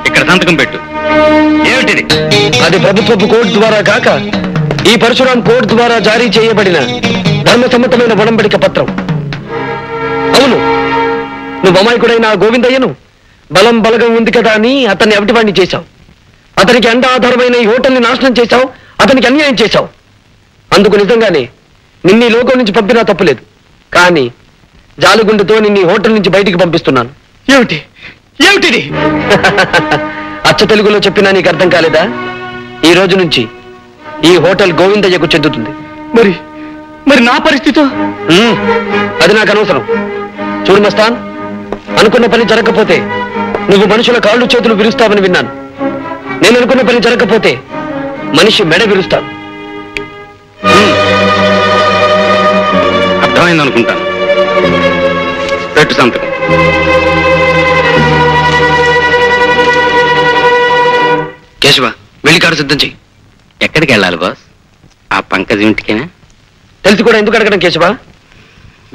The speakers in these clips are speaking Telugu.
ఇక్కడ సంతకం పెట్టు. ఏమిటిది? అది ప్రభుత్వపు కోర్టు ద్వారా కాక ఈ పరశురాం కోర్టు ద్వారా జారీ చేయబడిన ధర్మసమ్మతమైన ఒడంబడిక పత్రం. అవును, నువ్వు అమాయకుడైన ఆ గోవిందయ్యను బలం బలగం ఉంది కదా అని అతన్ని అవిటివాణ్ణి చేశావు. అతనికి అండ ఆధారమైన ఈ హోటల్ని నాశనం చేశావు. అతనికి అన్యాయం చేశావు. అందుకు నిజంగానే నిన్ను ఈ లోకం నుంచి పంపినా తప్పులేదు. కానీ జాలుగుండుతో నిన్ను ఈ హోటల్ నుంచి బయటికి పంపిస్తున్నాను. ఏమిటి ఏమిటిది? అచ్చ తెలుగులో చెప్పినా నీకు అర్థం కాలేదా? ఈ రోజు నుంచి ఈ హోటల్ గోవిందయ్యకు చెందుతుంది. మరి మరి నా పరిస్థితి? అది నాకు అనవసరం. చూడు మస్తాన్, అనుకున్న పని జరగకపోతే నువ్వు మనుషుల కాళ్ళు చేతులు విరుస్తావని విన్నాను. నేను అనుకున్న పని జరగకపోతే మనిషి మెడ విరుస్తాను. అర్థమైంది అనుకుంటాను. పెట్టు సంతకం. కేశవ, వెళ్ళి కారు సిద్ధం చెయ్యి. ఎక్కడికి వెళ్ళాలి బాస్? ఆ పంకజ్ ఇంటికేనా? తెలిసి కూడా ఎందుకు అడగడం కేశవ?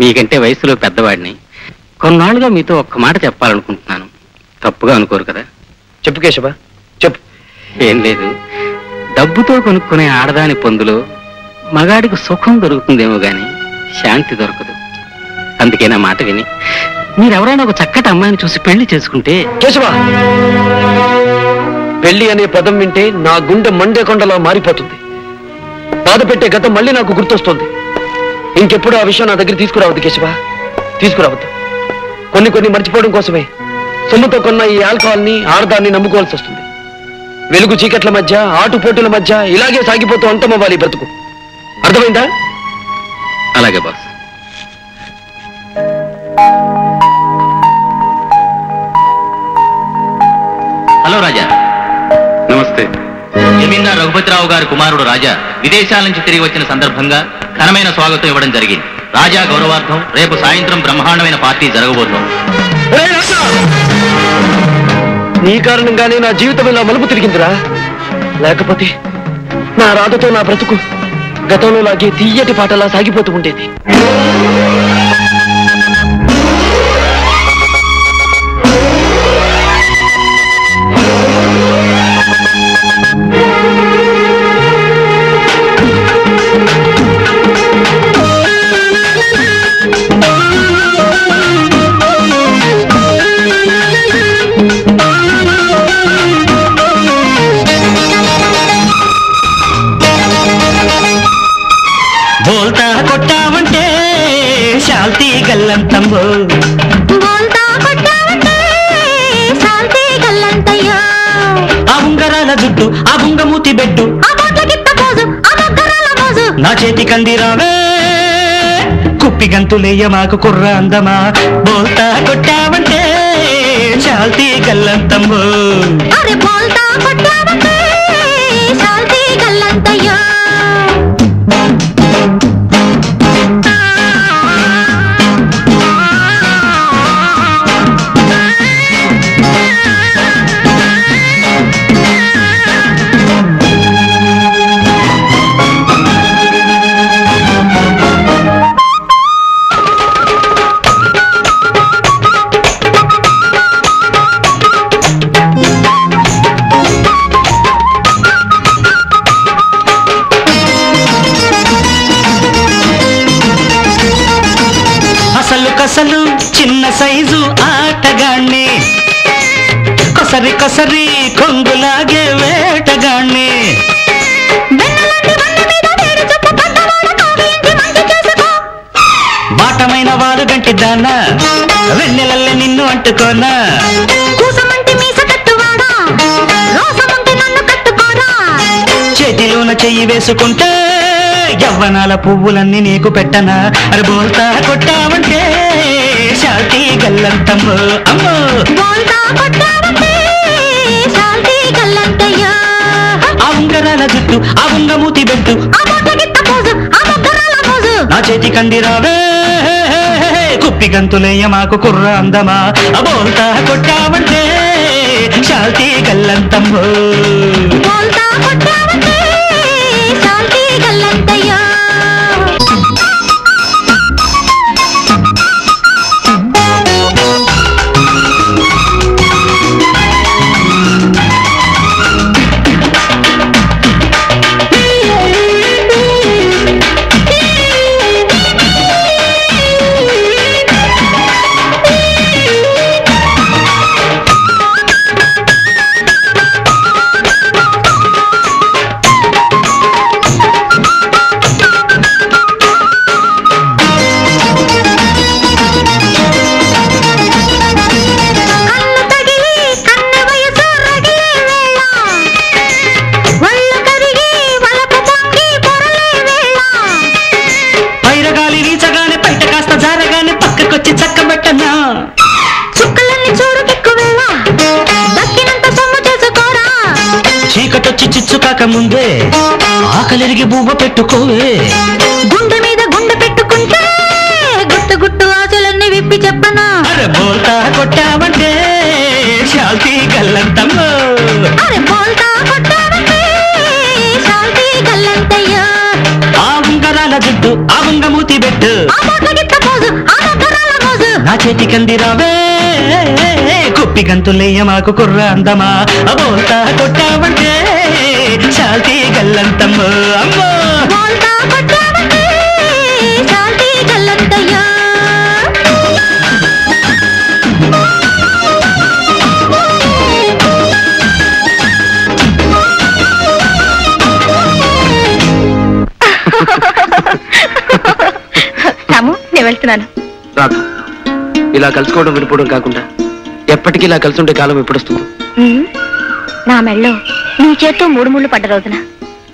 మీకంటే వయసులో పెద్దవాడిని. కొన్నాళ్ళుగా మీతో ఒక్క మాట చెప్పాలనుకుంటున్నాను. తప్పుగా అనుకోరు కదా? చెప్పు కేశవ, చెప్పు. ఏం లేదు, డబ్బుతో కొనుక్కునే ఆడదాని పొందులో మగాడికి సుఖం దొరుకుతుందేమో గాని శాంతి దొరకదు. అందుకే నా మాట విని మీరెవరైనా ఒక చక్కటి అమ్మాయిని చూసి పెళ్లి చేసుకుంటే. కేశవ, పెళ్లి అనే పదం వింటే నా గుండె మండే కొండలా మారిపోతుంది. బాధ పెట్టే గతం మళ్ళీ నాకు గుర్తొస్తుంది. ఇంకెప్పుడు ఆ విషయం నా దగ్గర తీసుకురావద్దు కేశవ, తీసుకురావద్దు. కొన్ని మర్చిపోవడం కోసమే సొమ్ముతో కొన్న ఈ ఆల్కహాల్ని ఆడదాన్ని నమ్ముకోవాల్సి వస్తుంది. వెలుగు చీకట్ల మధ్య, ఆటుపోటుల మధ్య ఇలాగే సాగిపోతూ అంతమవ్వాలి బ్రతుకు. అర్థమైందా? అలాగే బాస్. హలో రాజా. నమస్తే. జమీందార్ రఘుపతిరావు గారి కుమారుడు రాజా విదేశాల నుంచి తిరిగి వచ్చిన సందర్భంగా ఘనమైన స్వాగతం ఇవ్వడం జరిగింది. రాజా గౌరవార్థం రేపు సాయంత్రం బ్రహ్మాండమైన పార్టీ జరగబోతోంది. నీ కారణంగానే నా జీవితం ఇలా మలుపు తిరిగిందిరా. లేకపోతే నా రాధతో నా బ్రతుకు గతంలో లాగే తీయటి పాటలా సాగిపోతూ ఉండేది. బోల్తా కొట్టావంటే శాంతి గల్లంతమ్మో, బోల్తా కొట్టావంటే శాంతి గల్లంతయ్యో. ఆ ఉంగరాల జుట్టు, ఆ బుంగమూతి బెట్టు, ఆ బొట్లకిత్త పోజు, ఆ బొగ్గరాల మోజు, నా చేతి కందిరావే కుప్పి గంతులేయ మాకు కుర్ర అందమా. బోల్తా కొట్టావంటే శాంతి గల్లంతమ్మో. అరే బోల్తా కొట్టావంటే శాంతి గల్లంతయ్యో. అసలు చిన్న సైజు ఆటగాణ్ణి, కొసరి కొసరి కొంగులాగే వేటగాణ్ణి. బాటమైన వారు గంటి దానా, వెన్నెలల్లే నిన్ను అంటుకోనా. చేతిలోన చెయ్యి వేసుకుంటే యవ్వనాల పువ్వులన్నీ నీకు పెట్టనా. అరే బోల్తా కొట్టావంటే శాంతి గల్లంతమ్మో. అమ్మో ఆ ఉంగరాల జుట్టు, ఆ ఉంగమూతి బెట్టు, నా చేతి కందిరావే కుప్పి గంతులయ్య మాకు కుర్ర అందమా బోల్తా కొట్టావంటే శాంతి గల్లంతమ్మో బోల్తా కొట్టావంటే శాంతి గల్లంతయ్యో ముందే ఆకలిరిగి బూబ పెట్టుకోవే గుండె మీద గుండె పెట్టుకుంటే గుట్టు గుట్టు ఆశలన్నీ విప్పి చెప్పనా అరే బోల్తా కొట్టావంటే శాంతి గల్లంతమ్మో అరే బోల్తా కొట్టావంటే శాంతి గల్లంతయ్యో ఆ ఉంగరాల జుట్టు ఆ ఉంగ మూతి పెట్టు ఆ బొట్ల గిట్ట పోజు ఆ దగ్గరాల మోజు నా చేతి కందిరావే కుప్పి గంతులయ్య మాకు కుర్ర అందమా బోల్తా కొట్టావంటే శాంతి గల్లంతమ్మో అమ్మో బోల్తా కొట్టావంటే శాంతి గల్లంతయ్యో రాము నేను వెళ్తున్నాను రాధ ఇలా కలుసుకోవడం విడిపోవడం కాకుండా ఎప్పటికీ ఇలా కలిసి ఉండే కాలం ఎప్పుడొస్తుంది నా మెళ్ళో నీ చేత్తో 3 ముళ్ళు పడ్డ రోజున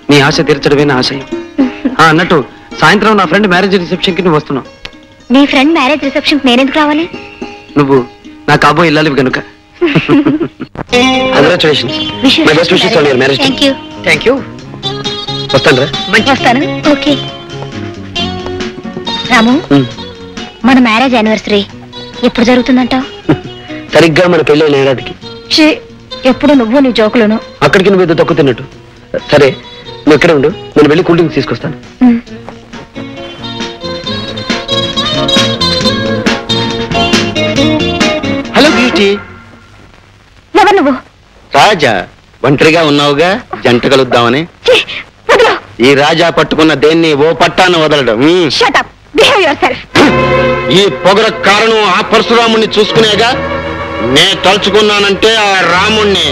నీ ఆశ తీర్చడమే నా ఆశయం అన్నట్టు సాయంత్రం నా ఫ్రెండ్ మ్యారేజ్ రిసెప్షన్ కి నువ్వు వస్తున్నావు నీ ఫ్రెండ్ మ్యారేజ్ రిసెప్షన్ నేనెందుకు రావాలి నువ్వు నా కాబోయే ఇల్లాలివి కనుక congratulations my best wishes for your marriage thank you వస్తాను వస్తాను ఓకే రాము మన మ్యారేజ్ యానివర్సరీ ఎప్పుడు జరుగుతుందంటావు సరిగ్గా మన పెళ్ళైన ఏడాదికి ఎప్పుడు నువ్వు నీ జోకులను అక్కడికి నువ్వు ఏదో తక్కువ తిన్నట్టు సరే నువ్వు ఎక్కడ ఉండు నేను వెళ్ళి కూల్ డ్రింక్స్ తీసుకొస్తాను హలో బ్యూటీ ఎవరు నువ్వు రాజా ఒంటరిగా ఉన్నావుగా జంట కలుద్దామని ఈ రాజా పట్టుకున్న దేన్ని ఓ పట్టాన్ని వదలడం షట్ అప్ బిహేవ్ యువర్సెల్ఫ్ ఈ పొగర కారణం ఆ పరశురాముణ్ణి చూసుకునేగా నే తలుచుకున్నానంటే ఆ రాముణ్ణి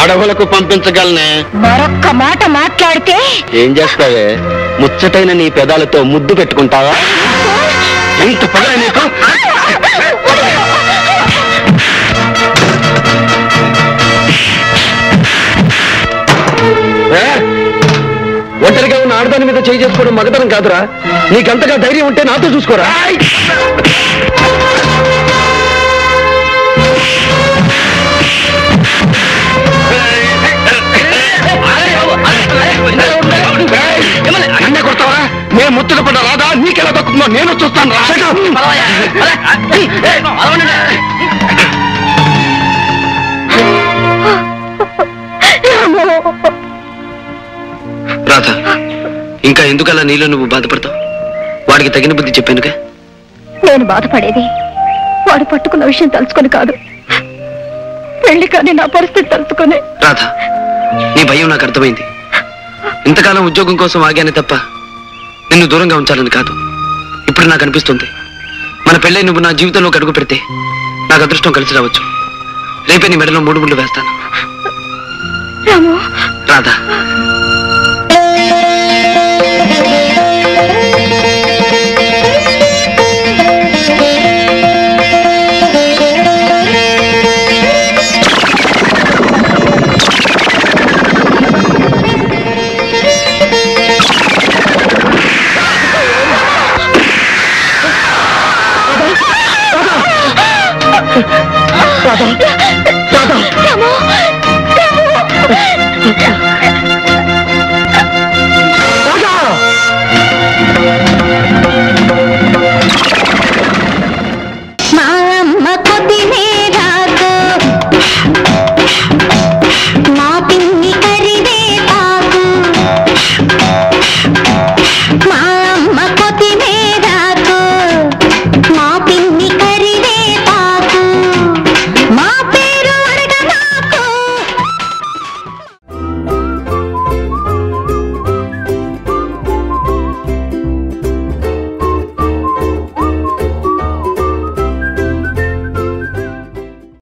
అడవులకు పంపించగలనే మరొక్క మాట మాట్లాడితే ఏం చేస్తావే ముచ్చటైన నీ పెదాలతో ముద్దు పెట్టుకుంటావా ఎంత పొగర నీకు ఒంటరిగా ఉన్న ఆడదాని మీద చేయి చేసుకోవడం మగతనం కాదురా నీకంతగా ధైర్యం ఉంటే నాతో చూసుకోరా అన్నే కొడతావా నేను ముచ్చట పడ్డ రాదా నీకెలా దక్కుతుందో నేను చూస్తాను రాధ ఇంకా ఎందుకలా నీలో నువ్వు బాధపడతావు వాడికి తగిన బుద్ధి చెప్పానుగా నేను బాధపడేది వాడు పట్టుకున్న విషయం తలుచుకొని కాదు పెళ్లి కానీ నా పరిస్థితి తలుచుకొని రాధ నీ భయం నాకు అర్థమైంది ఇంతకాలం ఉద్యోగం కోసం ఆగానే తప్ప నిన్ను దూరంగా ఉంచాలని కాదు ఇప్పుడు నాకు అనిపిస్తుంది మన పెళ్ళై నువ్వు నా జీవితంలోకి అడుగు పెడితే నాకు అదృష్టం కలిసి రావచ్చు రేపే నీ మెడలో 3 ముళ్ళు వేస్తాను రాధా